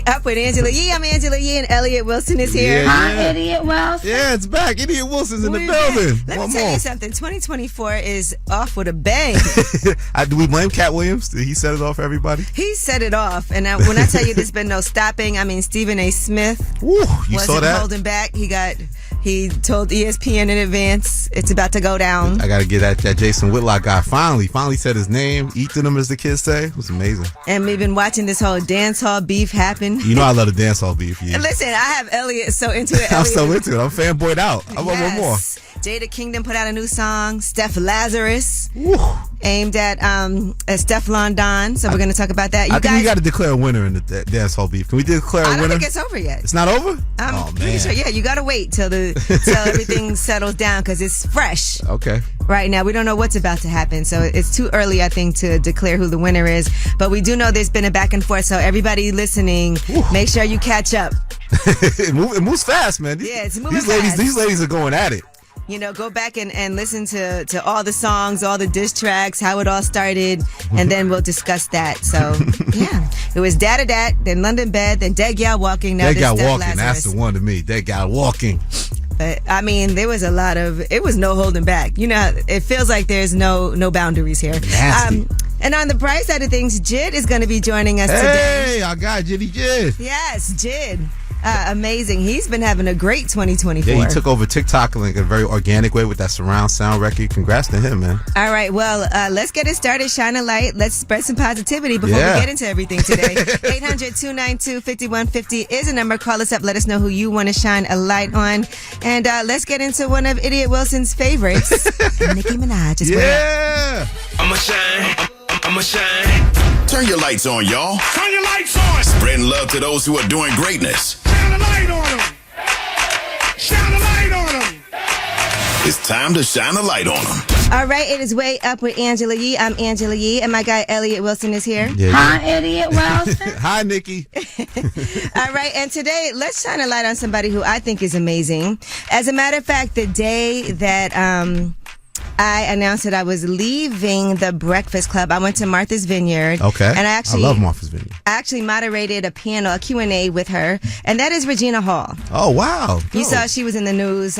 Up with Angela Yee. I'm Angela Yee, and Elliot Wilson is here. Yeah. Hi, Idiot Wilson. Yeah, it's back. Idiot Wilson's in the building. Let One me tell more. you something. 2024 is off with a bang. Do we blame Cat Williams? Did he set it off for everybody? He set it off. And when I tell you there's been no stopping, I mean, Stephen A. Smith Woo, you saw wasn't that? holding back. He told ESPN in advance it's about to go down. I got to get that Jason Whitlock guy. Finally said his name. Eating him, as the kids say. It was amazing. And we've been watching this whole dance hall beef happen. You know I love the dance hall beef. Yeah. And listen, I have Elliot so into it. I'm so into it. I'm fanboyed out. I want one more. Jada Kingdom put out a new song, Steph Lazarus, Woo. aimed at Stefflon Don. So we're going to talk about that. I think we got to declare a winner in the dance hall beef. Can we declare a winner? I don't think it's over yet. It's not over? I'm pretty sure. Yeah, you got to wait till everything settles down because it's fresh. Okay. Right now, we don't know what's about to happen. So it's too early, I think, to declare who the winner is. But we do know there's been a back and forth. So everybody listening, make sure you catch up. It moves fast, man. It's moving fast. These ladies are going at it. You know, go back and listen to all the songs, all the diss tracks, how it all started, and then we'll discuss that. So, yeah. It was Dada Dat, then London Bed, then Dead Gal Walking. Now Dead Gal Walking, Lazarus. that's the one to me. Dead Gal Walking. But, I mean, there was it was no holding back. You know, it feels like there's no boundaries here. Nasty. And on the bright side of things, J.I.D is going to be joining us today. Hey, I got J.I.D. Yes, J.I.D. Amazing. He's been having a great 2024. Yeah, he took over TikTok in like a very organic way with that surround sound record. Congrats to him, man. All right, well, let's get it started. Shine a light. Let's spread some positivity before we get into everything today. 800-292-5150 is a number. Call us up. Let us know who you want to shine a light on. And let's get into one of Idiot Wilson's favorites. Nicki Minaj is Yeah. I'ma shine. Turn your lights on, y'all. Turn your lights on. Spreading love to those who are doing greatness. Shine a light on them. Shine a light on them. It's time to shine a light on them. All right, it is Way Up with Angela Yee. I'm Angela Yee, and my guy Elliot Wilson is here. Hi, Idiot Wilson. Hi, Nikki. All right, and today, let's shine a light on somebody who I think is amazing. As a matter of fact, the day that I announced that I was leaving the Breakfast Club, I went to Martha's Vineyard. Okay. And I love Martha's Vineyard. I actually moderated a panel, a Q&A with her, and that is Regina Hall. Oh, wow. You saw she was in the news.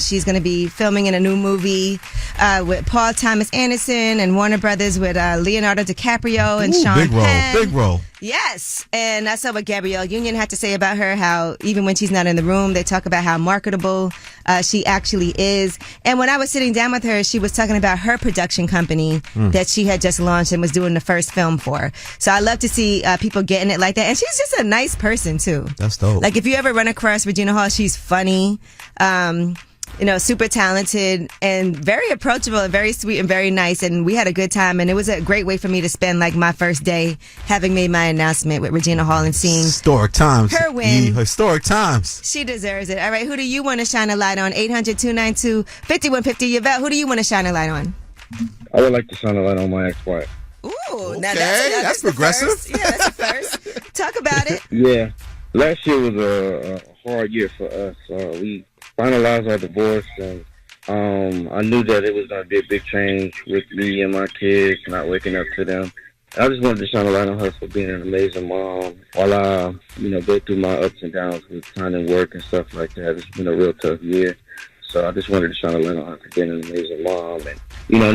She's going to be filming in a new movie with Paul Thomas Anderson and Warner Brothers with Leonardo DiCaprio and Sean Penn. Big role. Yes. And I saw what Gabrielle Union had to say about her, how even when she's not in the room, they talk about how marketable she actually is. And when I was sitting down with her, she was talking about her production company that she had just launched and was doing the first film for. So I love to see people getting it like that. And she's just a nice person, too. That's dope. Like, if you ever run across Regina Hall, she's funny. Super talented and very approachable and very sweet and very nice. And we had a good time. And it was a great way for me to spend like my first day having made my announcement with Regina Hall and seeing historic times. Her win. Yeah, historic times. She deserves it. All right. Who do you want to shine a light on? 800-292-5150. Yvette, who do you want to shine a light on? I would like to shine a light on my ex-wife. Ooh, Okay, now that's progressive. Yeah, that's a first. Talk about it. Yeah. Last year was a hard year for us. We finalized our divorce, and I knew that it was going to be a big change with me and my kids, not waking up to them. I just wanted to shine a light on her for being an amazing mom. While I, go through my ups and downs with finding work and stuff like that, it's been a real tough year. So I just wanted to shine a light on her for being an amazing mom and,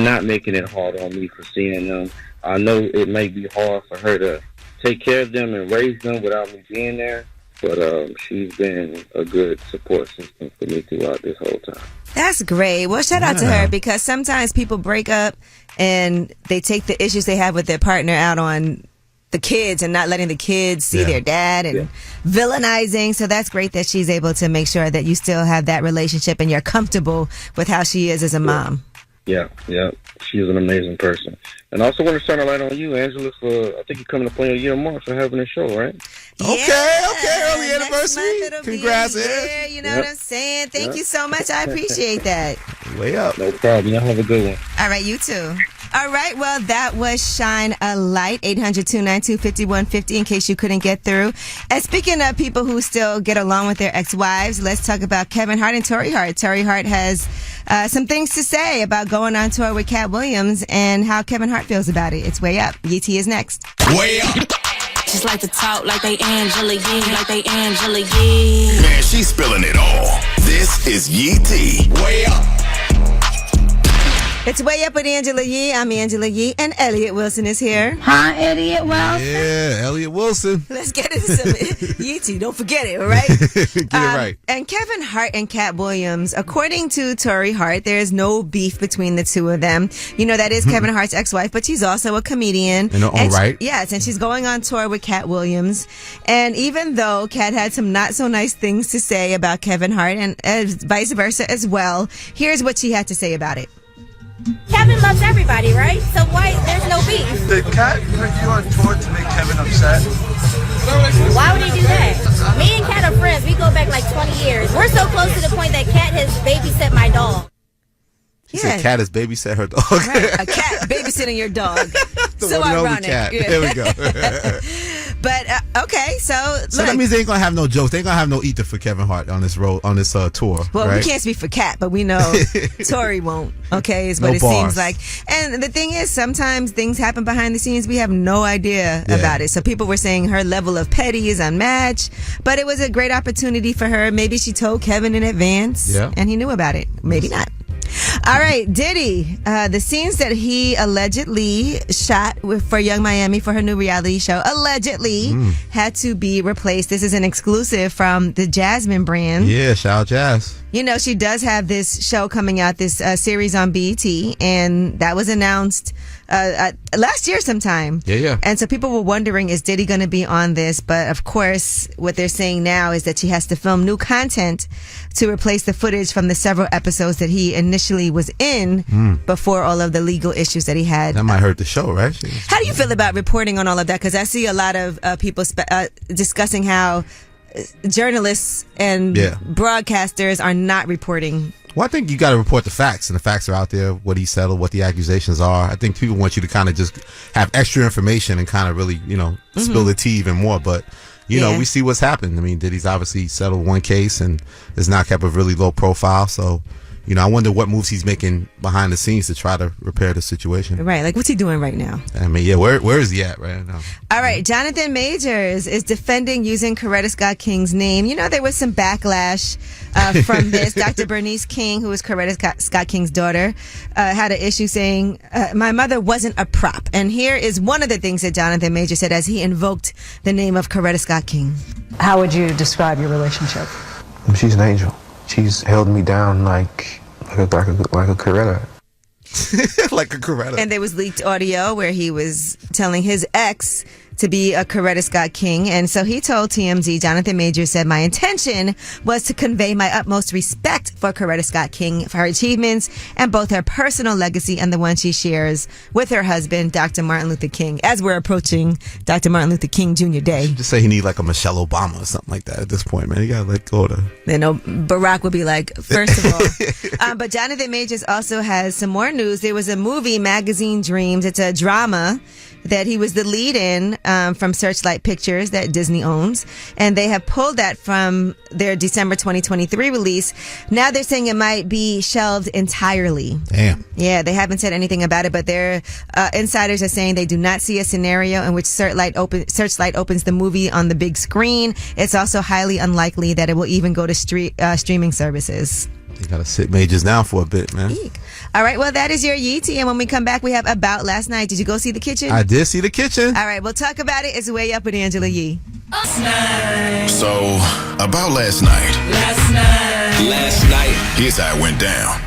not making it hard on me for seeing them. I know it may be hard for her to take care of them and raise them without me being there, but she's been a good support system for me throughout this whole time. That's great. Well, shout out to her, because sometimes people break up and they take the issues they have with their partner out on the kids and not letting the kids see their dad and villainizing. So that's great that she's able to make sure that you still have that relationship and you're comfortable with how she is as a mom. Yeah. She's an amazing person. And I also want to shine a light on you, Angela, for, I think you're coming to play a year more for having a show, right? Okay, early anniversary. Congrats, Ed. You know what I'm saying? Thank you so much. I appreciate that. Way up. No problem. Y'all have a good one. All right, you too. All right, well, that was Shine a Light, 800-292-5150, in case you couldn't get through. And speaking of people who still get along with their ex-wives, let's talk about Kevin Hart and Torrey Hart. Torrey Hart has some things to say about going on tour with Cat Williams and how Kevin Hart feels about it. It's Way Up. YT is next. Way up. Just like to talk like they Angela Yee, like they Angela Yee. Man, she's spilling it all. This is Yee T. Way up. It's Way Up with Angela Yee. I'm Angela Yee, and Elliot Wilson is here. Huh, Elliot Wilson? Yeah, Elliot Wilson. Let's get into some Yee T. Don't forget it, all right? Get it right. And Kevin Hart and Cat Williams, according to Tori Hart, there is no beef between the two of them. You know, that is Kevin Hart's ex-wife, but she's also a comedian. In her own right. Yes, and she's going on tour with Cat Williams. And even though Cat had some not so nice things to say about Kevin Hart, and vice versa as well, here's what she had to say about it. Kevin loves everybody, right? So why there's no beef? Did Kat put you on tour to make Kevin upset? Why would he do that? Me and Kat are friends. We go back like 20 years. We're so close to the point that Kat has babysat my dog. She said Cat has babysat her dog. Right. A cat babysitting your dog. So ironic. Cat. Yeah. There we go. But okay, so that means they ain't gonna have no jokes. They ain't gonna have no ether for Kevin Hart on this road on this tour. Well, right? we can't speak for Cat, but we know Tori won't. Okay, is what it bars. seems like. And the thing is, sometimes things happen behind the scenes. We have no idea about it. So people were saying her level of petty is unmatched, but it was a great opportunity for her. Maybe she told Kevin in advance, and he knew about it. Maybe not. All right, Diddy. The scenes that he allegedly shot for Young Miami for her new reality show allegedly had to be replaced. This is an exclusive from the Jasmine brand. Yeah, shout out Jazz. You know, she does have this show coming out, this series on BET, and that was announced last year sometime. Yeah. And so people were wondering, is Diddy going to be on this? But of course, what they're saying now is that she has to film new content to replace the footage from the several episodes that he initially was in before all of the legal issues that he had. That might hurt the show, right? How do you feel about reporting on all of that? Because I see a lot of people discussing how journalists and broadcasters are not reporting. Well, I think you got to report the facts, and the facts are out there, what he said or what the accusations are. I think people want you to kind of just have extra information and kind of really, spill the tea even more. But, you know, we see what's happened. I mean, Diddy's obviously settled one case and has now kept a really low profile. So, I wonder what moves he's making behind the scenes to try to repair the situation. Right. Like, what's he doing right now? I mean, where is he at right now? All right. Jonathan Majors is defending using Coretta Scott King's name. You know, there was some backlash from this. Dr. Bernice King, who is Coretta Scott King's daughter, had an issue saying, my mother wasn't a prop. And here is one of the things that Jonathan Majors said as he invoked the name of Coretta Scott King. How would you describe your relationship? She's an angel. She's held me down like a Coretta. Like a Coretta. And there was leaked audio where he was telling his ex to be a Coretta Scott King. And so he told TMZ, Jonathan Majors said, my intention was to convey my utmost respect for Coretta Scott King, for her achievements and both her personal legacy and the one she shares with her husband, Dr. Martin Luther King, as we're approaching Dr. Martin Luther King Jr. Day. Just say he need like a Michelle Obama or something like that at this point, man. You got to let go of the... Barack would be like, first of all. But Jonathan Majors also has some more news. There was a movie, Magazine Dreams. It's a drama that he was the lead in from Searchlight Pictures that Disney owns. And they have pulled that from their December 2023 release. Now they're saying it might be shelved entirely. Damn. Yeah, they haven't said anything about it, but their insiders are saying they do not see a scenario in which Searchlight opens the movie on the big screen. It's also highly unlikely that it will even go to streaming services. You gotta sit Majors down for a bit, man. Eek. All right, well, that is your Yee T. And when we come back, we have About Last Night. Did you go see The Kitchen? I did see The Kitchen. All right, we'll talk about it. It's Way Up with Angela Yee. So, about last night. Last night. Here's how it went down.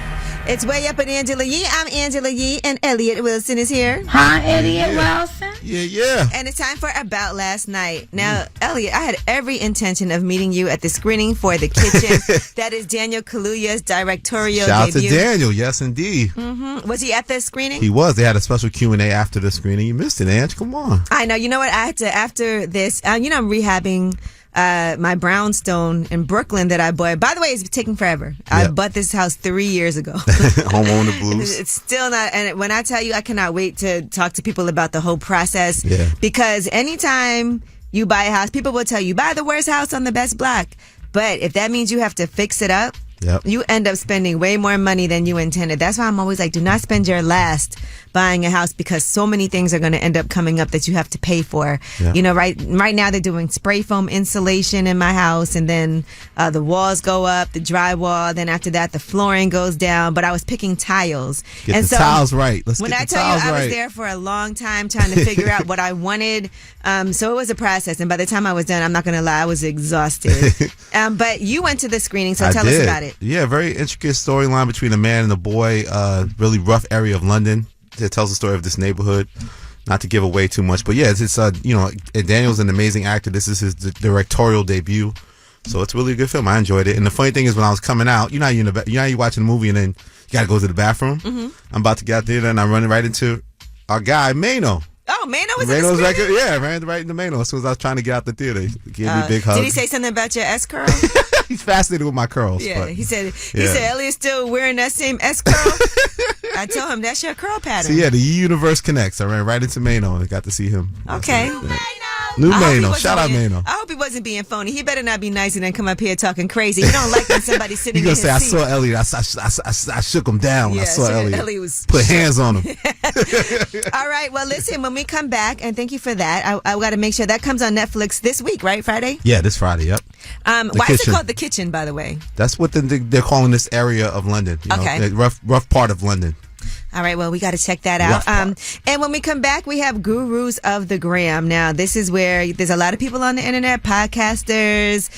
It's Way Up with Angela Yee. I'm Angela Yee, and Elliot Wilson is here. Huh, Elliot Wilson? Yeah. And it's time for About Last Night. Now, Elliot, I had every intention of meeting you at the screening for The Kitchen. That is Daniel Kaluuya's directorial Shout debut. out to Daniel. Yes, indeed. Mm-hmm. Was he at the screening? He was. They had a special Q&A after the screening. You missed it, Ange. Come on. I know. You know what? I had to, after this, I'm rehabbing my brownstone in Brooklyn that I bought. By the way, it's taking forever. I bought this house 3 years ago. Homeowner blues. It's still not, and when I tell you, I cannot wait to talk to people about the whole process. Yeah. Because anytime you buy a house, people will tell you, buy the worst house on the best block. But if that means you have to fix it up Yep. You end up spending way more money than you intended. That's why I'm always like, do not spend your last buying a house, because so many things are going to end up coming up that you have to pay for. Yeah. You know, right now they're doing spray foam insulation in my house, and then the walls go up, the drywall. Then after that, the flooring goes down. But I was picking tiles. Get and the tiles right. Let's when get I the tell you, tiles I was right. there for a long time trying to figure out what I wanted. So it was a process. And by the time I was done, I'm not going to lie, I was exhausted. But you went to the screening, so tell us about it. Yeah, very intricate storyline between a man and a boy. Really rough area of London. It tells the story of this neighborhood. Not to give away too much, but yeah, it's Daniel's an amazing actor. This is his directorial debut, so it's really a good film. I enjoyed it. And the funny thing is, when I was coming out, you know how you watching a movie and then you got to go to the bathroom. Mm-hmm. I'm about to get out there, and I'm running right into our guy Mano. Oh, Mano was Mano's in the screening? Yeah, ran right into Mano as soon as I was trying to get out the theater. He gave me a big hug. Did he say something about your S curl? He's fascinated with my curls. Yeah, but, he said Elliot's still wearing that same S curl. I told him that's your curl pattern. So yeah, the universe connects. I ran right into Mano and got to see him. Okay. New Mano. Shout out Mano. I hope he wasn't being phony. He better not be nice and then come up here talking crazy. You don't like when somebody's sitting in his seat. You're going to say, I saw Elliot. I shook him down when I saw Elliot. Was put hands on him. All right. Well, listen, when we come back, and thank you for that, I got to make sure that comes on Netflix this week, right? Friday? Yeah, this Friday. Yep. Why is it called The Kitchen, by the way? That's what they're calling this area of London. Okay. Rough part of London. All right, well, we got to check that out. And when we come back, we have Gurus of the Gram. Now, this is where there's a lot of people on the internet, podcasters,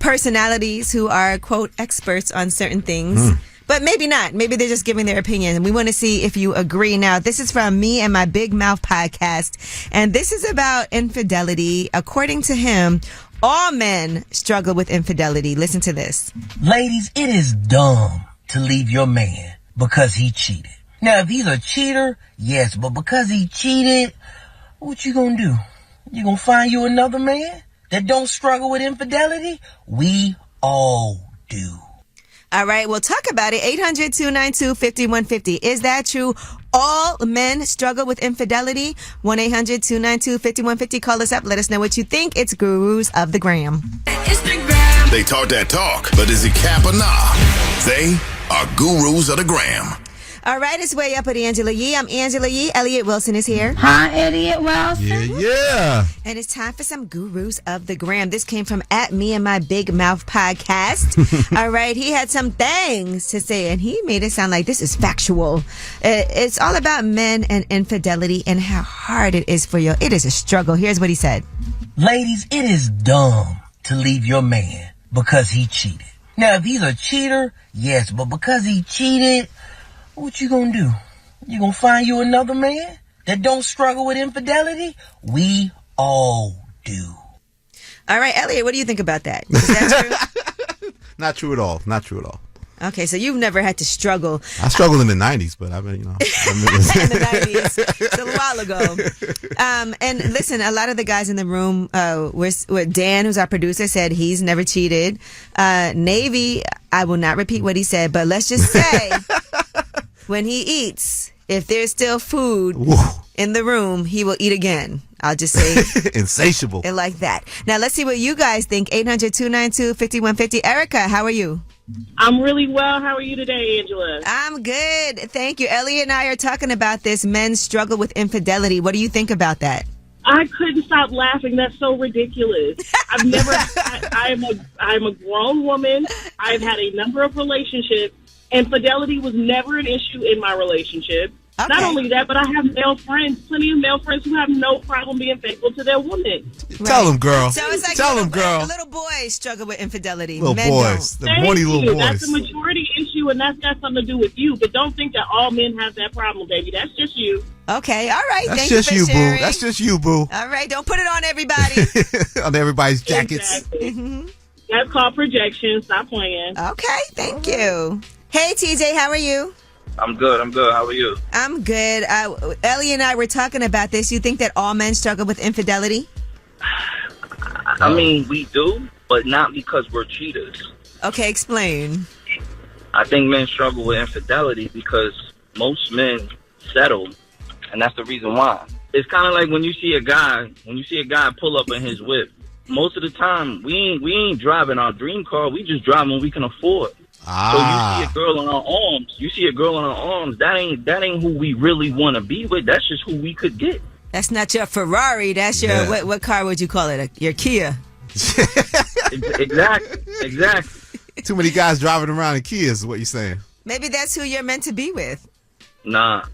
personalities who are, quote, experts on certain things. But maybe not. Maybe they're just giving their opinion. And we want to see if you agree. Now, this is from Me and My Big Mouth podcast. And this is about infidelity. According to him, all men struggle with infidelity. Listen to this. Ladies, it is dumb to leave your man because he cheated. Now, if he's a cheater, yes, but because he cheated, what you gonna do? You gonna find you another man that don't struggle with infidelity? We all do. All right, we'll talk about it. 800-292-5150. Is that true? All men struggle with infidelity? 1-800-292-5150. Call us up. Let us know what you think. It's Gurus of the Gram. They talk that talk, but is it cap or nah? They are Gurus of the Gram. All right, it's Way Up with Angela Yee. I'm Angela Yee. Elliot Wilson is here. Hi, Elliot Wilson. Yeah. And it's time for some Gurus of the Gram. This came from Me and My Big Mouth podcast. All right, he had some things to say, and he made it sound like this is factual. It's all about men and infidelity and how hard it is for you. It is a struggle. Here's what he said. Ladies, it is dumb to leave your man because he cheated. Now, if he's a cheater, yes, but because he cheated, what you gonna do? You gonna find you another man that don't struggle with infidelity? We all do. All right, Elliot, what do you think about that? Is that true? Not true at all. Not true at all. Okay, so you've never had to struggle. I struggled in the 90s, but I mean, in the 90s. It's a while ago. And listen, a lot of the guys in the room, with Dan, who's our producer, said he's never cheated. Navy, I will not repeat what he said, but let's just say when he eats, if there's still food in the room, he will eat again. I'll just say insatiable. And like that. Now, let's see what you guys think. 800-292-5150. Erica, how are you? I'm really well. How are you today, Angela? I'm good. Thank you. Elliot and I are talking about this. Men struggle with infidelity. What do you think about that? I couldn't stop laughing. That's so ridiculous. I've never, I'm a grown woman. I've had a number of relationships. Infidelity was never an issue in my relationship. Okay. Not only that, but I have male friends, plenty of male friends who have no problem being faithful to their woman. Right. Tell them, girl. So it's like Tell them, girl. Little boys struggle with infidelity. Little men boys. don't. The horny little boys. That's a majority issue, and that's got something to do with you. But don't think that all men have that problem, baby. That's just you. Okay, all right. That's Thank just you, you, for sharing. boo. That's just you, boo. All right, don't put it on everybody. On everybody's jackets. Exactly. Mm-hmm. That's called projection. Stop playing. Okay, thank you. Hey, TJ, how are you? I'm good. How are you? I'm good. Ellie and I were talking about this. You think that all men struggle with infidelity? I mean, we do, but not because we're cheaters. Okay, explain. I think men struggle with infidelity because most men settle, and that's the reason why. It's kind of like when you see a guy pull up in his whip. Most of the time, we ain't driving our dream car. We just drive when we can afford. So you see a girl on our arms. That ain't who we really want to be with. That's just who we could get. That's not your Ferrari. That's your what car would you call it? Your Kia. Exactly. Too many guys driving around in Kias is what you're saying. Maybe that's who you're meant to be with. Nah.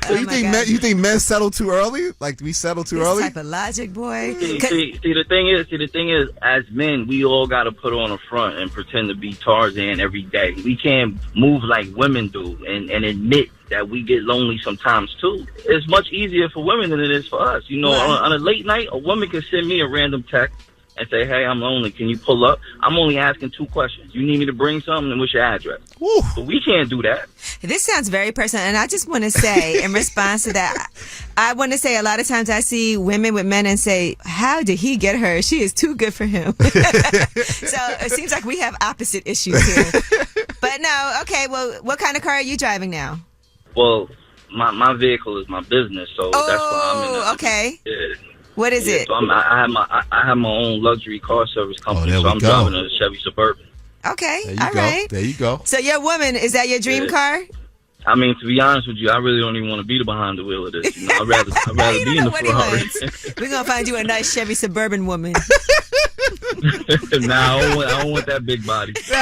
So you think men settle too early? Like we settle too early? Type of logic, boy. See, the thing is, as men, we all got to put on a front and pretend to be Tarzan every day. We can't move like women do and admit that we get lonely sometimes too. It's much easier for women than it is for us. You know, on a late night, a woman can send me a random text and say, hey, I'm lonely. Can you pull up? I'm only asking 2 questions. You need me to bring something, and what's your address? Woo. But we can't do that. This sounds very personal, and I just want to say, in response to that, I want to say a lot of times I see women with men and say, how did he get her? She is too good for him. So it seems like we have opposite issues here. But no, okay, well, what kind of car are you driving now? Well, my vehicle is my business, so that's why I'm in it. Okay. Yeah. What is it? So I have my own luxury car service company, so I'm driving a Chevy Suburban. Okay, all right. There you go. So your woman, is that your dream car? I mean, to be honest with you, I really don't even want to be behind the wheel of this. You know, I'd rather be in the Ferrari. We're gonna find you a nice Chevy Suburban woman. Nah, I don't want that big body. All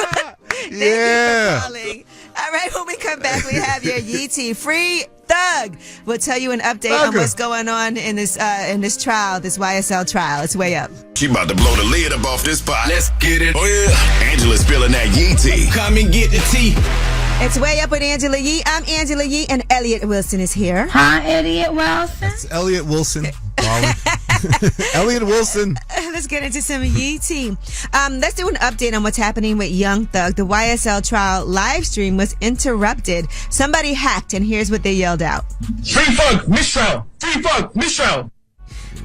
right. Thank you for calling. All right, when we come back, we have your Yeetie Free Thug. We'll tell you an update on what's going on in this trial, this YSL trial. It's way up. She about to blow the lid up off this pot. Let's get it. Oh yeah. Angela's spilling that Yee tea. Come and get the tea. It's Way Up with Angela Yee. I'm Angela Yee, and Elliot Wilson is here. Hi, Elliot Wilson. It's Elliot Wilson, darling. Elliot Wilson. Let's get into some Yee tea. Let's do an update on what's happening with Young Thug. The YSL trial live stream was interrupted. Somebody hacked, and here's what they yelled out. Free Thug, mistrial. Free Thug, mistrial.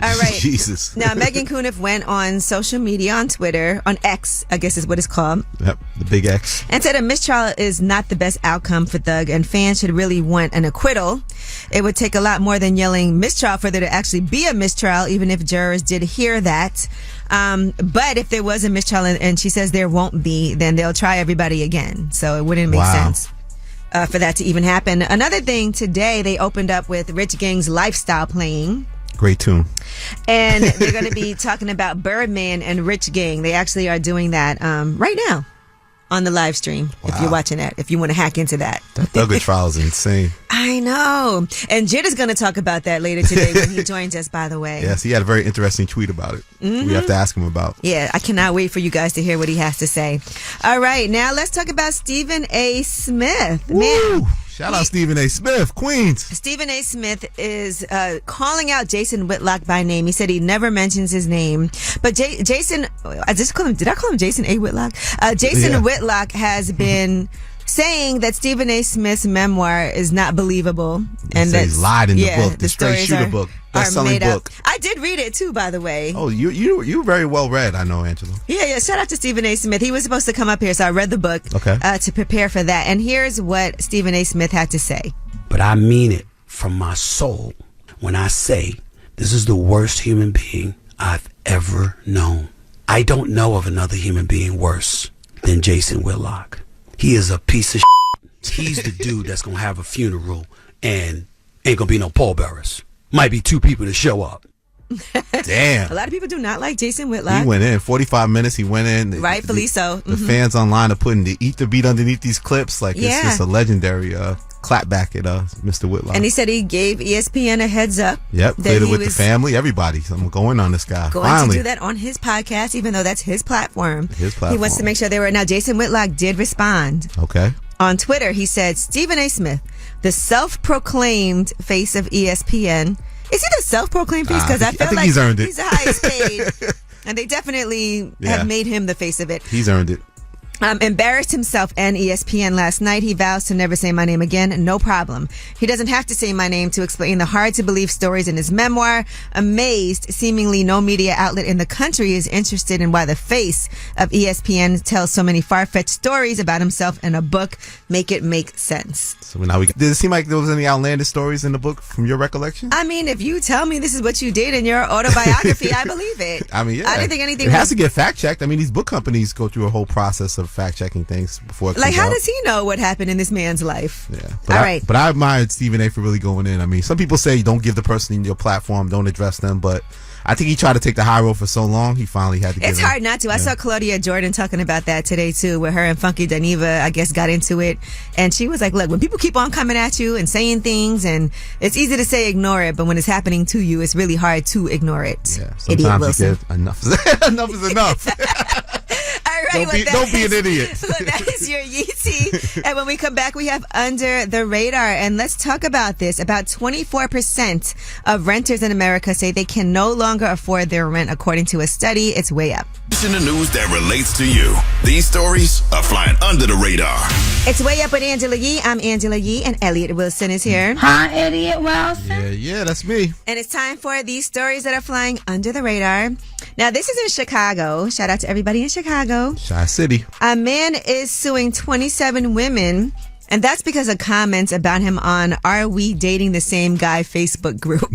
All right. Jesus. Now, Megan Cuniff went on social media, on Twitter, on X, I guess is what it's called. Yep, the big X. And said a mistrial is not the best outcome for Thug, and fans should really want an acquittal. It would take a lot more than yelling mistrial for there to actually be a mistrial, even if jurors did hear that. But if there was a mistrial, and she says there won't be, then they'll try everybody again. So it wouldn't make sense for that to even happen. Another thing, today they opened up with Rich Gang's Lifestyle playing. Great tune. And they're going to be talking about Birdman and Rich Gang. They actually are doing that right now on the live stream. If you're watching that, if you want to hack into that. That Thugger trial is insane. I know. And Jida's going to talk about that later today when he joins us, by the way. Yes, he had a very interesting tweet about it. Mm-hmm. We have to ask him about. Yeah, I cannot wait for you guys to hear what he has to say. All right, now let's talk about Stephen A. Smith. Woo! Man. Shout out Stephen A. Smith, Queens. Stephen A. Smith is calling out Jason Whitlock by name. He said he never mentions his name. But Jason, did I call him Jason A. Whitlock? Jason Whitlock has been saying that Stephen A. Smith's memoir is not believable. And that he's lied in the book, the straight shooter book, best-selling book. I did read it too, by the way. Oh, you very well read, I know, Angela. Yeah. Shout out to Stephen A. Smith. He was supposed to come up here, so I read the book to prepare for that. And here's what Stephen A. Smith had to say. But I mean it from my soul when I say this is the worst human being I've ever known. I don't know of another human being worse than Jason Whitlock. He is a piece of shit. He's the dude that's going to have a funeral and ain't going to be no pallbearers. Might be 2 people to show up. Damn. A lot of people do not like Jason Whitlock. He went in 45 minutes. He went in. Rightfully so. The fans online are putting the eat the beat underneath these clips. Like it's just a legendary clapback at Mr. Whitlock. And he said he gave ESPN a heads up. Yep, played it with the family, everybody. So I'm going on this guy. Going to do that on his podcast, even though that's his platform. He wants to make sure they were. Now, Jason Whitlock did respond. Okay. On Twitter, he said, Stephen A. Smith, the self-proclaimed face of ESPN. Is he the self-proclaimed face? Because I feel like he's earned it. He's the highest paid. And they definitely have made him the face of it. He's earned it. embarrassed himself and ESPN last night. He vows to never say my name again. No problem. He doesn't have to say my name to explain the hard-to-believe stories in his memoir. Amazed, seemingly no media outlet in the country is interested in why the face of ESPN tells so many far-fetched stories about himself in a book. Make it make sense. So now did it seem like there was any outlandish stories in the book from your recollection? I mean, if you tell me this is what you did in your autobiography, I believe it. I mean, yeah. I didn't think anything It has to get fact-checked. I mean, these book companies go through a whole process of fact-checking things before it comes Like, how out. does he know what happened in this man's life? Yeah. All right. But I admired Stephen A. for really going in. I mean, some people say don't give the person your platform, don't address them, but I think he tried to take the high road for so long, he finally had to get It's hard not to. I saw Claudia Jordan talking about that today, too, where her and Funky Dineva, I guess, got into it. And she was like, look, when people keep on coming at you and saying things, and it's easy to say ignore it, but when it's happening to you, it's really hard to ignore it. Yeah, Idiot sometimes Wilson. you get enough. Enough is enough. All right, Don't be an idiot. That is your Yeezy. And when we come back, we have Under the Radar. And let's talk about this. About 24% of renters in America say they can no longer afford their rent, according to a study. It's way up. In the news that relates to you. These stories are flying under the radar. It's Way Up with Angela Yee. I'm Angela Yee, and Elliot Wilson is here. Hi, Elliot Wilson. Yeah, that's me. And it's time for these stories that are flying under the radar. Now, this is in Chicago. Shout out to everybody in Chicago. Shy City. A man is suing 27 women, and that's because of comments about him on Are We Dating the Same Guy Facebook group.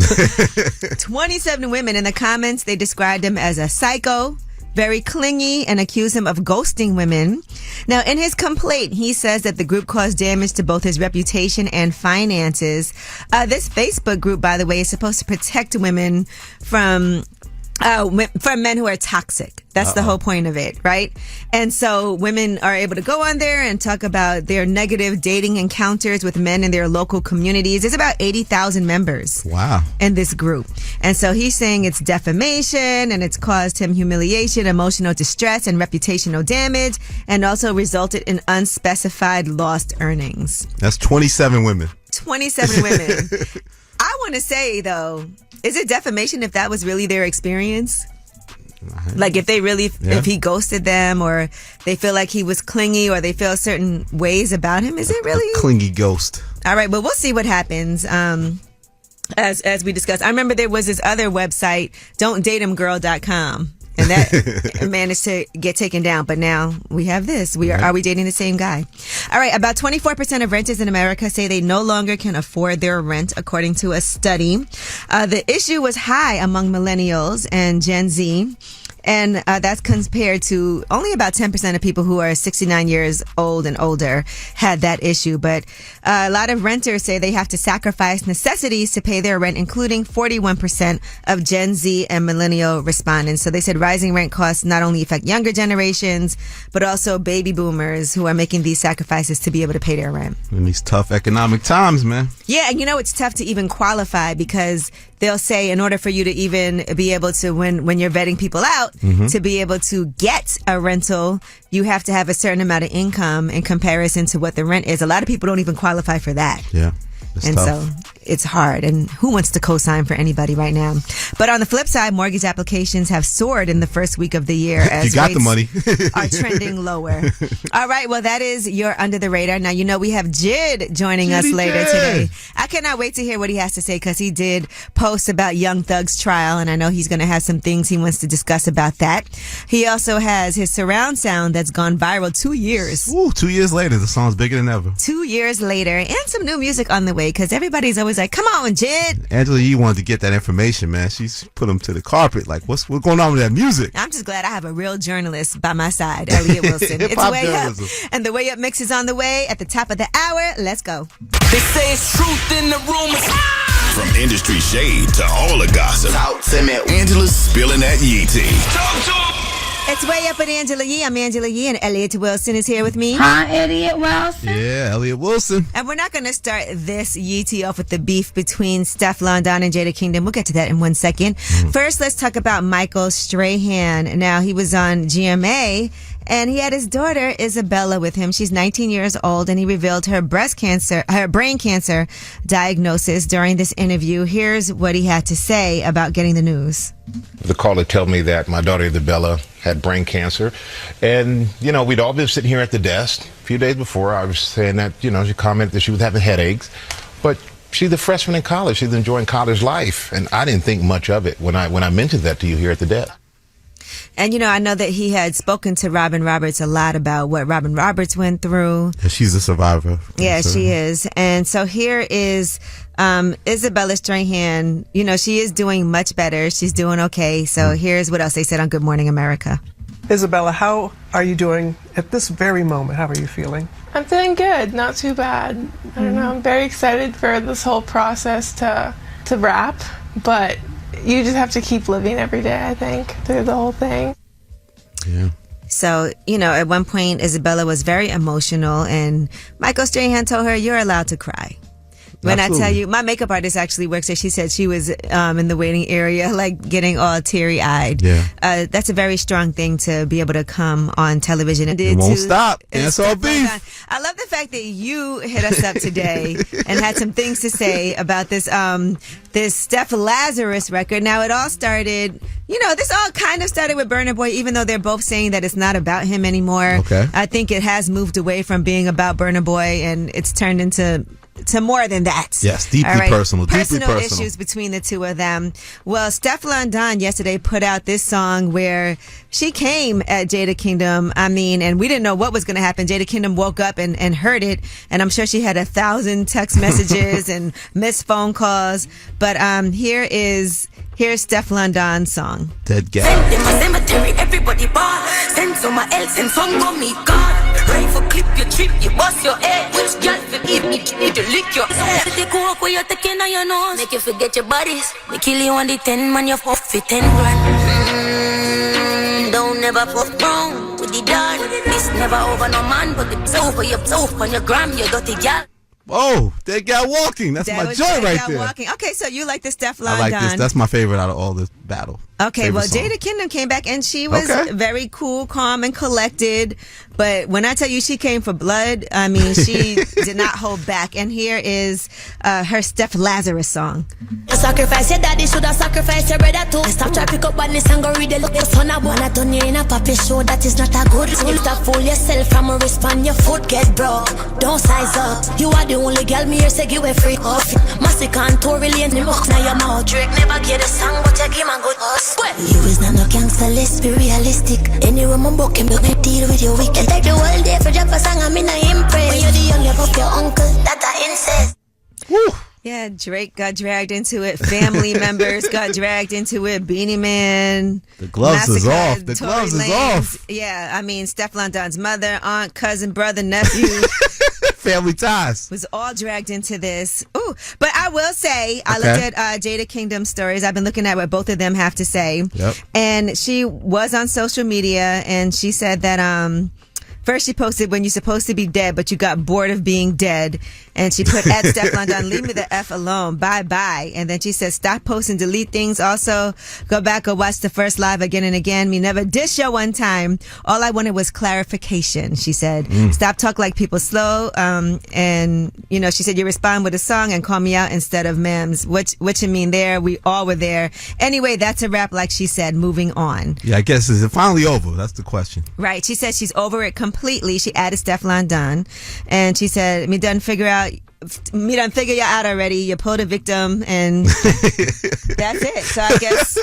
27 women in the comments, they described him as a psycho, very clingy, and accuse him of ghosting women. Now, in his complaint, he says that the group caused damage to both his reputation and finances. This Facebook group, by the way, is supposed to protect women from men who are toxic. That's the whole point of it, right? And so women are able to go on there and talk about their negative dating encounters with men in their local communities. There's about 80,000 members. Wow. In this group. And so he's saying it's defamation and it's caused him humiliation, emotional distress, and reputational damage, and also resulted in unspecified lost earnings. That's 27 women. 27 women. I want to say, though, is it defamation if that was really their experience? Like if they really, if he ghosted them, or they feel like he was clingy, or they feel certain ways about him, is it really? A clingy ghost. All right, well, we'll see what happens. As we discussed, I remember there was this other website, don'tdateemgirl.com. And that managed to get taken down. But now we have this. Are we dating the same guy? All right. About 24% of renters in America say they no longer can afford their rent, according to a study. The issue was high among millennials and Gen Z. And that's compared to only about 10% of people who are 69 years old and older had that issue. But a lot of renters say they have to sacrifice necessities to pay their rent, including 41% of Gen Z and millennial respondents. So they said rising rent costs not only affect younger generations, but also baby boomers who are making these sacrifices to be able to pay their rent. In these tough economic times, man. Yeah, and it's tough to even qualify because they'll say in order for you to even be able to, when you're vetting people out, to be able to get a rental, you have to have a certain amount of income in comparison to what the rent is. A lot of people don't even qualify for that. Yeah. It's tough. So it's hard. And who wants to co-sign for anybody right now? But on the flip side, mortgage applications have soared in the first week of the year as you got rates the money. are trending lower. All right. Well, that is your Under the Radar. Now, we have J.I.D joining us later today. I cannot wait to hear what he has to say because he did post about Young Thug's trial, and I know he's going to have some things he wants to discuss about that. He also has his surround sound that's gone viral 2 years. Ooh, 2 years later, the song's bigger than ever. 2 years later, and some new music on the way because everybody's always like, come on, J.I.D. Angela Yee wanted to get that information, man. She's put him to the carpet. Like, what's going on with that music? I'm just glad I have a real journalist by my side, Elliot Wilson. It's Way journalism. Up. And the Way Up mix is on the way at the top of the hour. Let's go. They say it's truth in the rumors. From industry shade to all the gossip. Talk to me. Angela's spilling that Yee tea. Talk to him. It's Way Up with Angela Yee. I'm Angela Yee, and Elliot Wilson is here with me. Hi, Elliot Wilson. Yeah, Elliot Wilson. And we're not going to start this Yee tea off with the beef between Stefflon Don and Jada Kingdom. We'll get to that in 1 second. First, let's talk about Michael Strahan. Now, he was on GMA, And he had his daughter, Isabella, with him. She's 19 years old, and he revealed her brain cancer diagnosis during this interview. Here's what he had to say about getting the news. The caller told me that my daughter Isabella had brain cancer. And, we'd all been sitting here at the desk. A few days before, I was saying that, she commented that she was having headaches. But she's a freshman in college. She's enjoying college life. And I didn't think much of it when I mentioned that to you here at the desk. And, I know that he had spoken to Robin Roberts a lot about what Robin Roberts went through. Yeah, she's a survivor. Yeah, she is. And so here is Isabella Strahan. She is doing much better. She's doing okay. So here's what else they said on Good Morning America. Isabella, how are you doing at this very moment? How are you feeling? I'm feeling good, not too bad. I don't know, I'm very excited for this whole process to wrap, but you just have to keep living every day, I think, through the whole thing. Yeah. So, at one point, Isabella was very emotional, and Michael Strahan told her, you're allowed to cry. When Absolutely. I tell you, my makeup artist actually works there. She said she was in the waiting area, like getting all teary-eyed. Yeah. That's a very strong thing to be able to come on television. It won't stop. It's all beef. I love the fact that you hit us up today and had some things to say about this Steph Lazarus record. Now, it all started, this all kind of started with Burna Boy, even though they're both saying that it's not about him anymore. Okay. I think it has moved away from being about Burna Boy, and it's turned into more than that. Yes, deeply personal. Personal issues between the two of them. Well, Stefflon Don yesterday put out this song where she came at Jada Kingdom. And we didn't know what was going to happen. Jada Kingdom woke up and heard it, and I'm sure she had 1,000 text messages and missed phone calls. But here's Stefflon Don's song. Dead guy. Send them a cemetery, everybody bar. Send someone else and some for me, God. Ready for clip your trip, you bust your head. Which girl for eat me, need to lick your head. Take a walk where you're taking on your nose. Make you forget your bodies. We kill you on the 10, man, you're off for 10 grand. Don't never fuck wrong with the dog. It's never over no man, but it's over your soap on your gram, you dirty gal. Oh, Dead Guy Walking. That's my joint right there. Walking. Okay, so you like the Stefflon Don. I like this. That's my favorite out of all this battle. Okay, well, Jada Kingdom came back, and she was very cool, calm, and collected. But when I tell you she came for blood, she did not hold back. And here is her Steph Lazarus song. Sacrifice your daddy, should have sacrificed your brother too. Stop trying to pick up badness and go read the look. Son, I wanna turn you in a puppy show. That is not a good rule. Stop fool yourself from a respond. Your foot get broke. Don't size up. You are the only girl me here say give a free off. Massive contour really in the box. Now your mouth Drake never get a song, but you give a good us. You is not no gangster, let's be realistic. Anyway, my book can deal with your weekend. Take the whole day for drop a song, I'm in a impress. When you're the young, you pop your uncle, that I incest. Woo. Yeah, Drake got dragged into it. Family members got dragged into it. Beanie Man. The gloves is off. The gloves is off. Yeah, Stefflon Don's mother, aunt, cousin, brother, nephew. Family ties. Was all dragged into this. Ooh, but I will say, I looked at Jada Kingdom's stories. I've been looking at what both of them have to say. Yep. And she was on social media, and she said that first she posted when you're supposed to be dead, but you got bored of being dead. And she put at Stefflon Don, leave me the F alone. Bye-bye. And then she said, stop posting, delete things. Also, go back or watch the first live again and again. Me never did show one time. All I wanted was clarification, she said. Stop talk like people slow. And, she said, you respond with a song and call me out instead of mems. What you mean there? We all were there. Anyway, that's a wrap, like she said. Moving on. Yeah, I guess, is it finally over? That's the question. Right. She said she's over it completely. She added Stefflon Don. And she said, me done figure you out already. You pulled a victim, and that's it. So I guess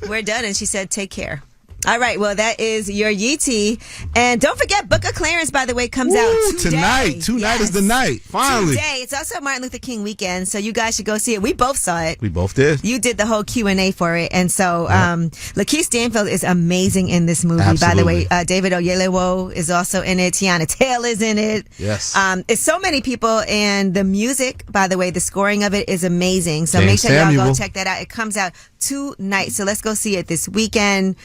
we're done. And she said, take care. All right, well, that is your Yeetie. And don't forget, Book of Clarence, by the way, comes out today. Tonight is the night, finally. Today. It's also Martin Luther King weekend, so you guys should go see it. We both saw it. We both did. You did the whole Q&A for it. And so Lakeith Stanfield is amazing in this movie, Absolutely. by the way. David Oyelowo is also in it. Tiana Taylor's in it. Yes. It's so many people, and the music, by the way, the scoring of it is amazing. So James make sure y'all Samuel. go check that out. It comes out tonight. So let's go see it this weekend.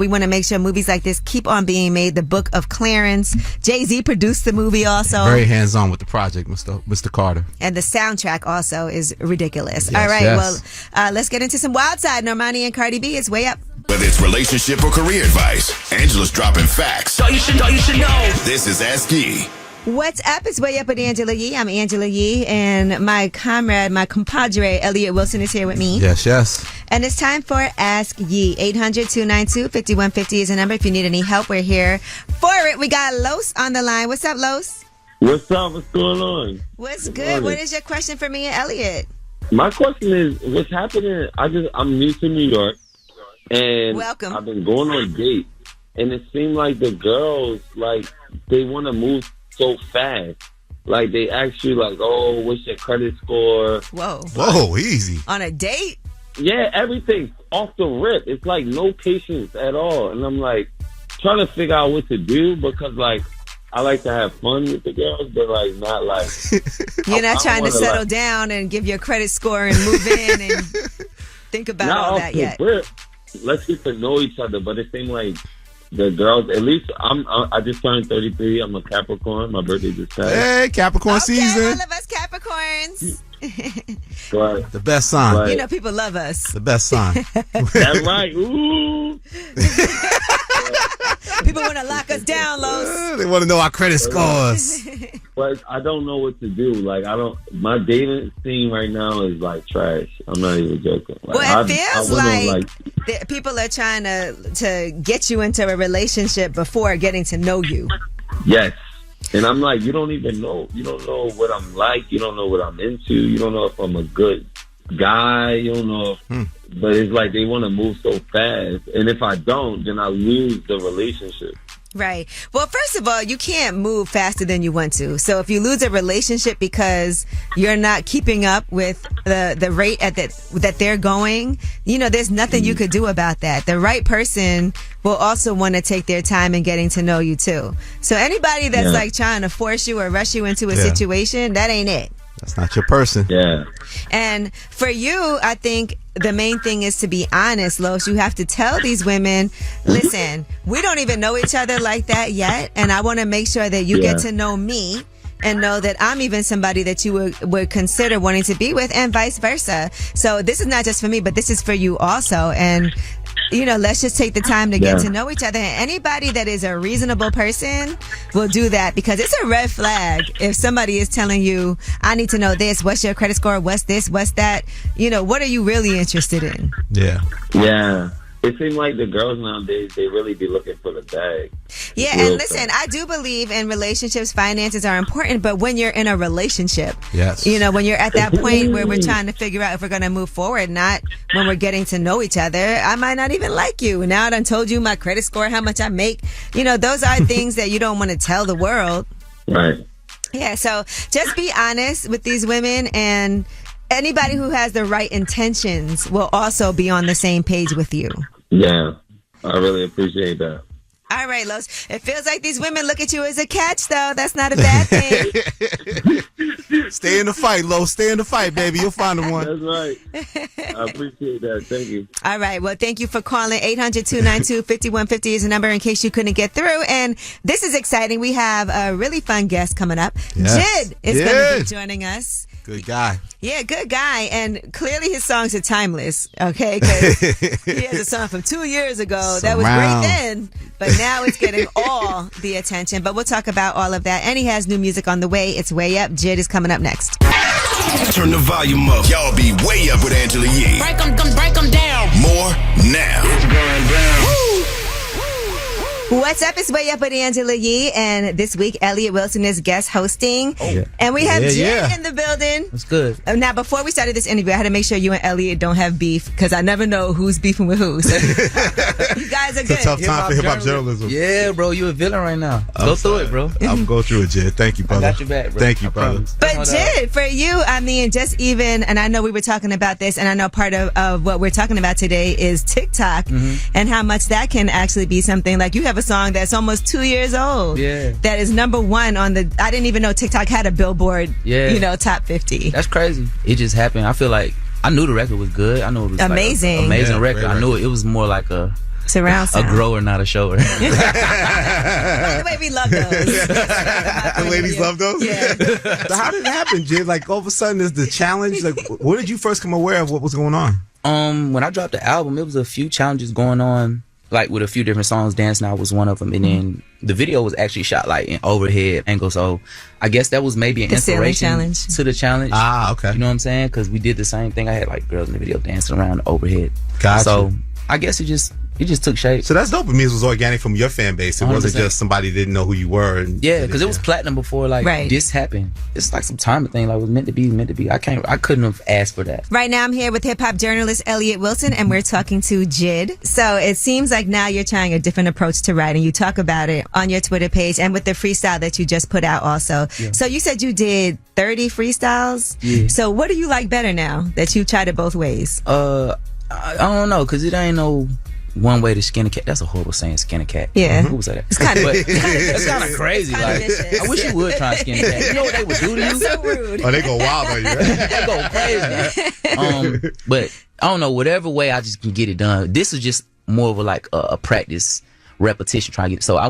We want to make sure movies like this keep on being made. The Book of Clarence. Jay-Z produced the movie also. Very hands-on with the project, Mr. Carter. And the soundtrack also is ridiculous. Yes, all right, yes. well, let's get into some Wild Side. Normani and Cardi B is way up. Whether it's relationship or career advice, Angela's dropping facts. So you should know. This is Ask Yee. What's up? It's Way Up with Angela Yee. I'm Angela Yee, and my comrade, my compadre, Elliot Wilson is here with me. Yes. And it's time for Ask Yee. 800-292-5150 is the number. If you need any help, we're here for it. We got Los on the line. What's up, Los? What's up? What's going on? What's good? What is your question for me and Elliot? My question is, what's happening? I'm new to New York, and welcome. I've been going on dates, and it seemed like the girls, like, they want to move so fast. Like, they ask you, like, oh, what's your credit score? Whoa, easy. On a date? Yeah, everything off the rip. It's like no patience at all. And I'm like trying to figure out what to do because, like, I like to have fun with the girls, but, like, not like... You're not trying to settle down and give your credit score and move in and think about all that yet. Let's get to know each other, but it seemed like the girls, at least I just turned 33. I'm a Capricorn. My birthday just passed. Hey, Capricorn season. All of us Capricorns. Right. The best sign. Right. You know, people love us. The best sign. That's right. Ooh. People want to lock us down, Los. They want to know our credit scores. But I don't know what to do. Like, my dating scene right now is like trash. I'm not even joking. Like, well, it feels like people are trying to get you into a relationship before getting to know you. Yes. And I'm like, you don't even know. You don't know what I'm like. You don't know what I'm into. You don't know if I'm a good guy. You don't know if... But it's like they want to move so fast. And if I don't, then I lose the relationship. Right. Well, first of all, you can't move faster than you want to. So if you lose a relationship because you're not keeping up with the rate that they're going, you know, there's nothing you could do about that. The right person will also want to take their time in getting to know you too. So anybody that's like trying to force you or rush you into a situation, that ain't it. That's not your person. Yeah. And for you, I think the main thing is to be honest, Los. You have to tell these women, listen, we don't even know each other like that yet, and I want to make sure that you get to know me and know that I'm even somebody that you would consider wanting to be with, and vice versa. So this is not just for me, but this is for you also. And you know, let's just take the time to get to know each other. And anybody that is a reasonable person will do that, because it's a red flag if somebody is telling you, I need to know this, what's your credit score, what's this, what's that, you know, what are you really interested in? Yeah. It seems like the girls nowadays, they really be looking for the bag. Yeah, and listen, I do believe in relationships, finances are important, but when you're in a relationship, you know, when you're at that point where we're trying to figure out if we're going to move forward, not when we're getting to know each other. I might not even like you. Now I done told you my credit score, how much I make. You know, those are things that you don't want to tell the world. Right. Yeah, so just be honest with these women, and anybody who has the right intentions will also be on the same page with you. Yeah, I really appreciate that. All right, Los. It feels like these women look at you as a catch, though. That's not a bad thing. Stay in the fight, Los. Stay in the fight, baby. You'll find the one. That's right. I appreciate that. Thank you. All right. Well, thank you for calling. 800-292-5150 is the number in case you couldn't get through. And this is exciting. We have a really fun guest coming up. J.I.D is going to be joining us. Good guy. Yeah, good guy. And clearly his songs are timeless, okay? Because he has a song from 2 years ago that was great then, but now it's getting all the attention. But we'll talk about all of that. And he has new music on the way. It's Way Up. J.I.D is coming up next. Turn the volume up. Y'all be way up with Angela Yee. Break them down. More now. It's going down. What's up? It's Way Up with Angela Yee, and this week Elliot Wilson is guest hosting, and we have J.I.D in the building. That's good. Now, before we started this interview, I had to make sure you and Elliot don't have beef, because I never know who's beefing with who. So you guys are good. It's a tough time for hip-hop journalism. Yeah, bro, you a villain right now. Go through it, bro. I'll go through it, J.I.D. Thank you, brother. I got your back, bro. Thank you, brother. But J.I.D, for you, I mean, just even, and I know we were talking about this, and I know part of what we're talking about today is TikTok, and how much that can actually be something. Like, you have a song that's almost 2 years old. Yeah. That is #1 on the, I didn't even know TikTok had a Billboard, you know, top 50. That's crazy. It just happened. I feel like I knew the record was good. I knew it was amazing. Like amazing record. I knew it was more like a surround sound. A grower, not a shower. By the way, we love those. The ladies love those? Yeah. So how did it happen, J.I.D? Like, all of a sudden, there's the challenge. Like, where did you first come aware of what was going on? When I dropped the album, it was a few challenges going on, like with a few different songs. Dance Now was one of them, and then the video was actually shot like in overhead angle. So I guess that was maybe an inspiration to the challenge. Ah, okay. You know what I'm saying? Because we did the same thing. I had like girls in the video dancing around the overhead. Gotcha. So I guess it just took shape. So that's dope. It means it was organic from your fan base. It 100%. Wasn't just somebody didn't know who you were. And yeah, because it was platinum before this happened. It's like some timing thing. Like it was meant to be. I couldn't have asked for that. Right now I'm here with hip hop journalist Elliot Wilson, and we're talking to JID. So it seems like now you're trying a different approach to writing. You talk about it on your Twitter page and with the freestyle that you just put out also. Yeah. So you said you did 30 freestyles. Yeah. So what do you like better now that you tried it both ways? I don't know, because it ain't no one way to skin a cat. That's a horrible saying, skin a cat. Yeah. Who would say that? It's kind of it's kind of crazy. Like, I wish you would try and skin a cat. You know what they would do to you? That's so rude. Oh, they go wild on you, right? They go crazy. But I don't know, whatever way I just can get it done. This is just more of a practice repetition trying to get it. So I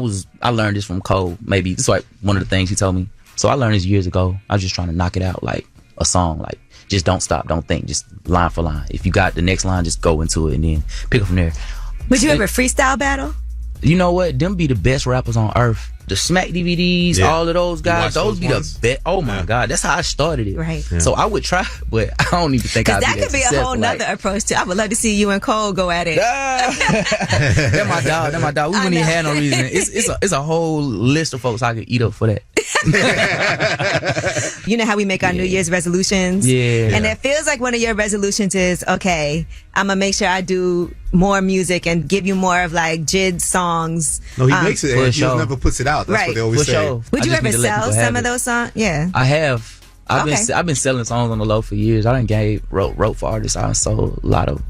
learned this from Cole. Maybe it's like one of the things he told me. So I learned this years ago. I was just trying to knock it out like a song, like just don't stop, don't think, just line for line. If you got the next line, just go into it and then pick up from there. Would you ever freestyle battle? You know what? Them be the best rappers on earth. The Smack DVDs, all of those guys, those be the best. Oh my God, that's how I started it. Right. Yeah. So I would try, but I don't even think I'd be that could be a whole nother approach too. I would love to see you and Cole go at it. They're my dog. We wouldn't even have no reason. It's a whole list of folks I could eat up for that. You know how we make our New Year's resolutions? Yeah. And it feels like one of your resolutions is, okay, I'm going to make sure I do more music and give you more of like JID songs. No, he makes it. He just never puts it out. That's what they always say. Sure. Would you ever sell some of those songs? Yeah. I have. I've been selling songs on the low for years. I done wrote for artists. I sold a lot of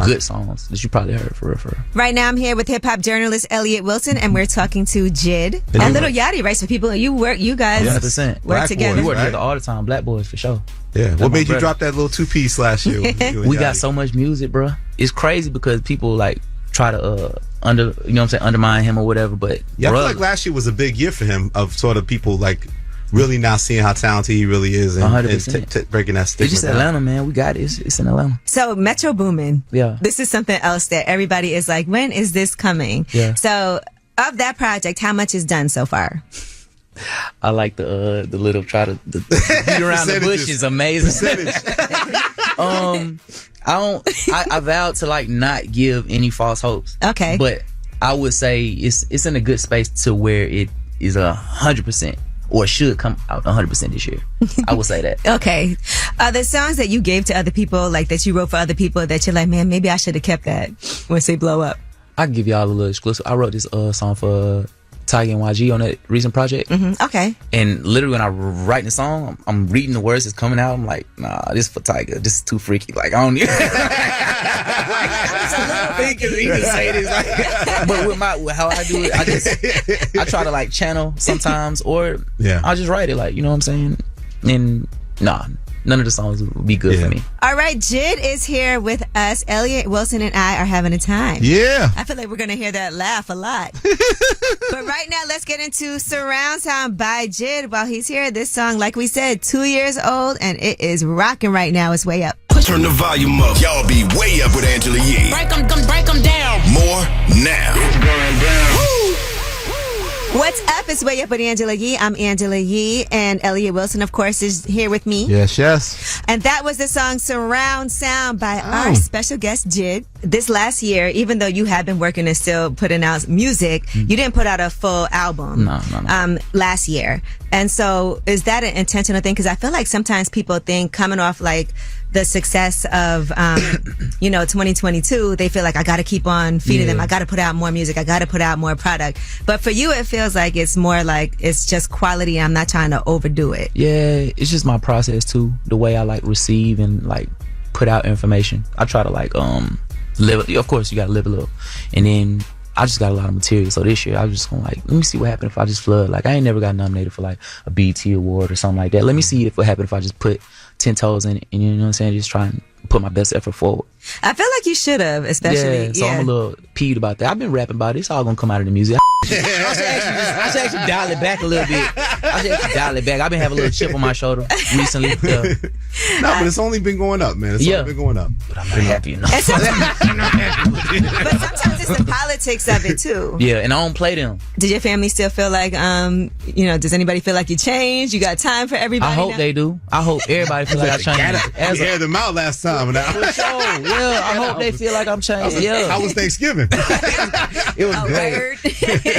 good songs that you probably heard for real. Right now I'm here with hip hop journalist Elliot Wilson, and we're talking to JID. And Little Yachty writes for people. You guys 100% work together. We work together all the time. Black boys for sure. Yeah. What made you drop that little 2-piece last year? We got so much music, bro. It's crazy because people like try to undermine him or whatever. But I feel like last year was a big year for him of sort of people like really now seeing how talented he really is and 100%. Breaking that stigma. It's just Atlanta, man. We got it. It's in Atlanta. So Metro Boomin. Yeah. This is something else that everybody is like, when is this coming? Yeah. So of that project, how much is done so far? I like the little the beat around the bush is amazing. I vowed to like not give any false hopes. Okay. But I would say it's in a good space to where it is 100%. Or should come out 100% this year. I will say that. Okay. The songs that you gave to other people, like that you wrote for other people, that you're like, man, maybe I should have kept that once they blow up. I can give y'all a little exclusive. I wrote this song for Tiger and YG on that recent project. Mm-hmm. Okay. And literally when I'm writing the song, I'm reading the words that's coming out. I'm like, nah, this is for Tiger. This is too freaky. Like, I don't need he can say this. Like, but with how I do it, I try to like channel sometimes, or I'll just write it. Like, you know what I'm saying? And none of the songs would be good for me. All right, JID is here with us. Elliot Wilson and I are having a time. Yeah. I feel like we're going to hear that laugh a lot. But right now, let's get into Surround Sound by JID while he's here. This song, like we said, 2 years old, and it is rocking right now. It's way up. Turn the volume up. Y'all be way up with Angela Yee. Break them down. More now. It's going down. Woo! What's up? It's Way Up with Angela Yee. I'm Angela Yee, and Elliot Wilson, of course, is here with me. Yes. And that was the song Surround Sound by our special guest, JID. This last year, even though you have been working and still putting out music, you didn't put out a full album last year. And so is that an intentional thing? Because I feel like sometimes people think coming off like the success of 2022, they feel like I got to keep on feeding them. I got to put out more music. I got to put out more product. But for you, it feels like it's more like it's just quality. I'm not trying to overdo it. Yeah, it's just my process too. The way I like receive and like put out information. I try to like live. Of course, you got to live a little, and then I just got a lot of material. So this year I was just gonna like, let me see what happened if I just flood. Like I ain't never got nominated for like a BET award or something like that. Let me see what happened if I just put 10 toes in it, and you know what I'm saying, just try and put my best effort forward. I feel like you should have, especially. Yeah, so I'm a little peeved about that. I've been rapping about it. It's all gonna come out of the music. I should actually dial it back a little bit. I've been having a little chip on my shoulder recently. No, but it's only been going up, man. It's only been going up. But I'm not happy enough. But sometimes it's the politics of it too. Yeah, and I don't play them. Did your family still feel like, does anybody feel like you changed? You got time for everybody? I hope they do. I hope everybody feels like I changed. You aired them out last time. For sure. Yeah, I hope they feel like I'm changed. Yeah. How was Thanksgiving? It was great.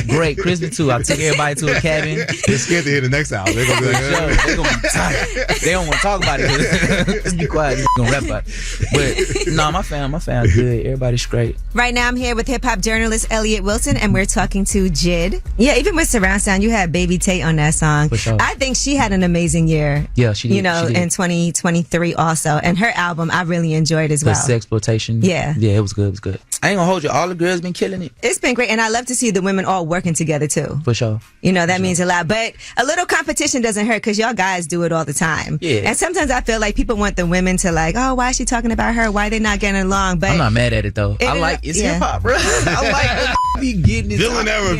Great. Christmas too. I took everybody to a cabin. They're scared to hear the next album. They're gonna be like, they're gonna be tired. They don't want to talk about it. Just be quiet. Just gonna rap about it. But no, my fam good. Everybody's great. Right now I'm here with hip hop journalist Elliot Wilson, and we're talking to J.I.D. Yeah, even with surround sound, you had Baby Tate on that song. For sure. I think she had an amazing year. Yeah, she did. You know, she did. in 2023 also, and her album I really enjoyed as well. Sexploitation. Yeah, it was good. It was good. I ain't gonna hold you. All the girls been killing it. It's been great, and I love to see the women all working together too. For sure. You know, that means a lot. But a little competition doesn't hurt because y'all guys do it all the time. Yeah. And sometimes I feel like people want the women to like, oh, why is she talking about her? Why they not getting along? But I'm not mad at it though. It's hip hop, bro. I like be getting it. Villain era.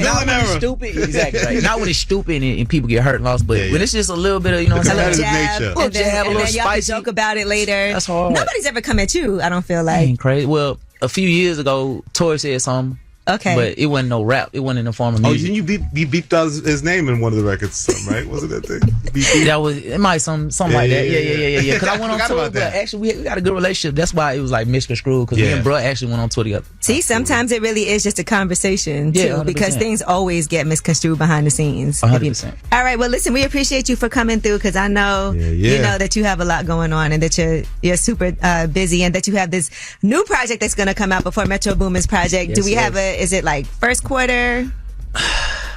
Stupid. Exactly. Right. Not when it's stupid and people get hurt and lost, but when it's just a little bit of, you know, a little jab, a little y'all can joke about it later. That's hard. Nobody's ever come at you, I don't feel like. Ain't crazy. Well, a few years ago, Tori said something. Okay. But it wasn't no rap. It wasn't in the form of music. Oh, you beeped out his name in one of the records or something, right? Wasn't that thing? That was, it might something like that. Yeah. Because I went on tour, but actually we got a good relationship. That's why it was like misconstrued, because me and bruh actually went on tour together. See, sometimes it really is just a conversation too, 100%. because things always get misconstrued behind the scenes. 100%. All right, well listen, we appreciate you for coming through, because I know you know that you have a lot going on, and that you're super busy, and that you have this new project that's going to come out before Metro Boomin's project. Do we have is it like first quarter?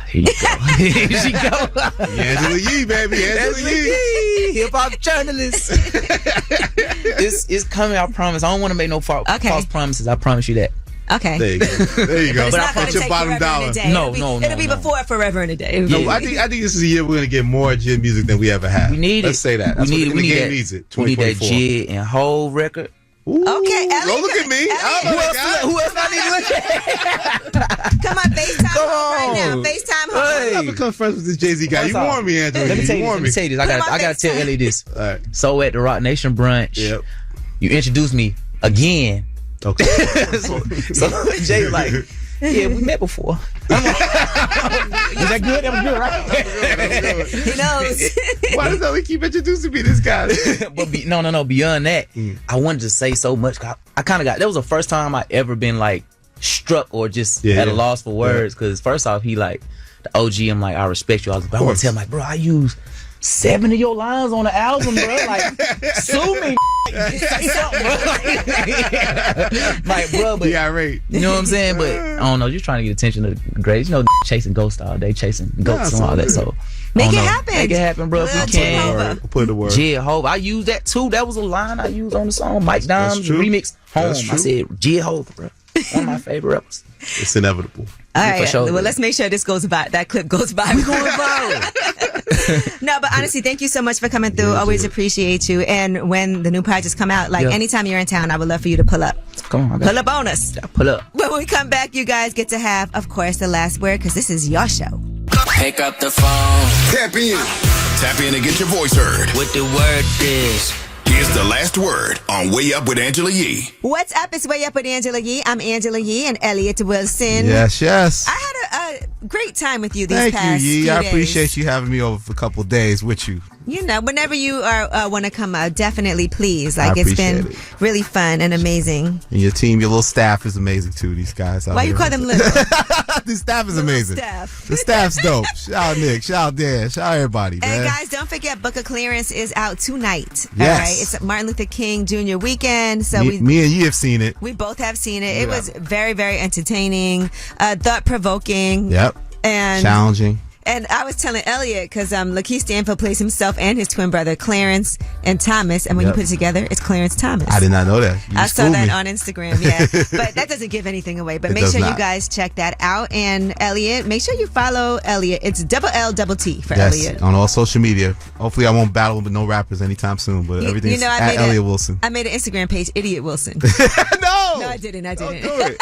Here you go. Here she go. Angela Yee, baby. Angela Yee. Hip hop journalist. It's coming, I promise. I don't want to make no false promises. I promise you that. Okay. There you go. There you go. But it's not going to take bottom dollar. It'll be before Forever and a Day. No, I think this is a year we're going to get more J music than we ever had. We need Let's say that. That's we what need the game that. needs it. We need that J and whole record. Ooh, okay, Ellie, look at me. Who else I need to look at? Come on, FaceTime right now. FaceTime home. Hey. I've become friends with this Jay-Z guy. You warned me, Angela. Let me tell you this. I gotta tell Ellie this. All right. So at the Rock Nation brunch, you introduced me again. Okay. so Jay like, yeah, we met before. I'm like, was that good? That was good, right? He knows. Why does Ellie keep introducing me this guy? But no. Beyond that, I wanted to say so much. I kind of got. That was the first time I ever been like struck or just at a loss for words. Because first off, he like the OG. I'm like, I respect you. I want to tell him like, bro, I use 7 of your lines on the album, bro. Like, sue me. Say something, bro. Like, bro, but irate. You know what I'm saying? But I don't know. Just trying to get attention to the grades. You know, chasing ghosts all day, chasing goats and all that. So make it happen. Make it happen, bro. If we can. Put the word. J Hope. I used that too. That was a line I used on the song. Mike Dimes remix. Home. I said J Hope, bro. One of my favorite rappers. It's inevitable. All right. Sure, well, let's make sure this goes by. That clip goes by. We going viral. No, but honestly, thank you so much for coming through. Always appreciate you. And when the new projects come out, like anytime you're in town, I would love for you to pull up. Come on, pull up on us. Pull up. When we come back, you guys get to have, of course, the last word, because this is your show. Pick up the phone. Tap in. Tap in and get your voice heard. What the word is. Here's the last word on Way Up with Angela Yee. What's up? It's Way Up with Angela Yee. I'm Angela Yee and Elliot Wilson. Yes. I had a great time with you these Thank past you, Yee. few I days. appreciate you having me over for a couple of days with you. You know, whenever you want to come out, definitely please. Like, it's been really fun and amazing. And your team, your little staff is amazing too. These guys. Why you call them little? The staff is amazing. The staff's dope. Shout out Nick. Shout out Dan. Shout out everybody, man. And guys, don't forget, Booker Clearance is out tonight. Yes. All right, it's Martin Luther King Jr. weekend. So me and you have seen it. We both have seen it. It was very, very entertaining, thought provoking. Yep. And challenging. And I was telling Elliot, because Lakeith Stanfield plays himself and his twin brother, Clarence and Thomas. And when you put it together, it's Clarence Thomas. I did not know that. I saw that on Instagram, yeah. But that doesn't give anything away. But make sure you guys check that out. And Elliot, make sure you follow Elliot. It's LLT for Elliot. On all social media. Hopefully I won't battle with no rappers anytime soon, but everything's at Elliot Wilson. I made an Instagram page, Idiot Wilson. No, I didn't. Don't do it.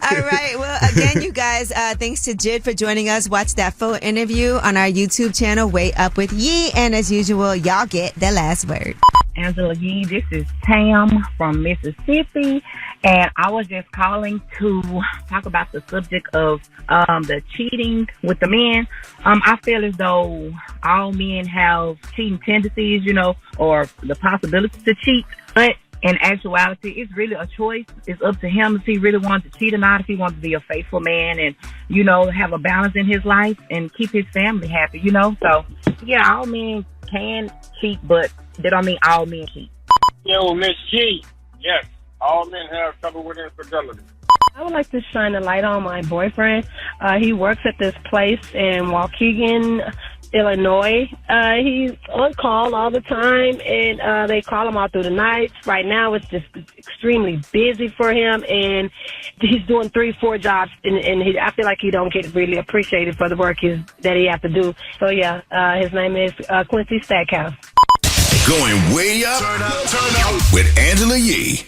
All right. Well, again, you guys, thanks to Jid for joining us. Watch that full interview on our YouTube channel, Way Up with Yee. And as usual, y'all get the last word. Angela Yee, this is Tam from Mississippi, and I was just calling to talk about the subject of the cheating with the men. I feel as though all men have cheating tendencies, or the possibility to cheat, but in actuality, it's really a choice. It's up to him if he really wants to cheat or not, if he wants to be a faithful man and, have a balance in his life and keep his family happy, So, yeah, all men can cheat, but that don't mean all men cheat. Yo, Miss G, yes, all men have trouble with infidelity. I would like to shine a light on my boyfriend. He works at this place in Waukegan, Illinois. He's on call all the time, and they call him all through the night. Right now, it's just extremely busy for him, and he's doing 3-4 jobs, and I feel like he don't get really appreciated for the work that he has to do. So, yeah, his name is Quincy Stackhouse. Going way up, turn up with Angela Yee.